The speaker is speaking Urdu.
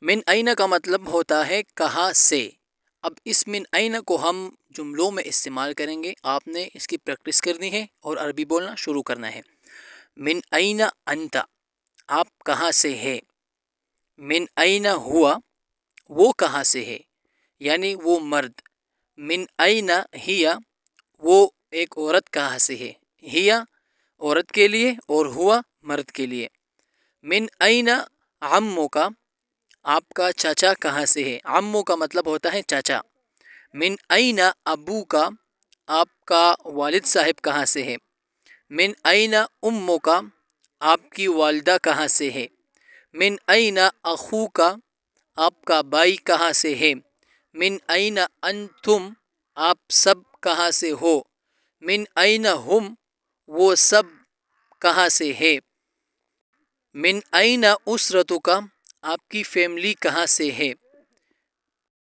من آئینہ کا مطلب ہوتا ہے کہاں سے۔ اب اس من آئینہ کو ہم جملوں میں استعمال کریں گے، آپ نے اس کی پریکٹس کرنی ہے اور عربی بولنا شروع کرنا ہے۔ من آئینہ انت، آپ کہاں سے ہے۔ من آئینہ ہوا، وہ کہاں سے ہے، یعنی وہ مرد۔ من آئینہ ہیا، وہ ایک عورت کہاں سے ہے۔ ہیا عورت کے لیے اور ہوا مرد کے لیے۔ من آئینہ عمو کا، آپ کا چاچا کہاں سے ہے۔ عمو کا مطلب ہوتا ہے چاچا۔ من آئینہ ابو کا، آپ کا والد صاحب کہاں سے ہے۔ من آئینہ امو کا، آپ کی والدہ کہاں سے ہے۔ من آئینہ اخو کا، آپ کا بھائی کہاں سے ہے۔ من آئینہ انتم، آپ سب کہاں سے ہو۔ من آئینہ ہم، وہ سب کہاں سے ہے۔ من آئینہ اسرتک، آپ کی فیملی کہاں سے ہے۔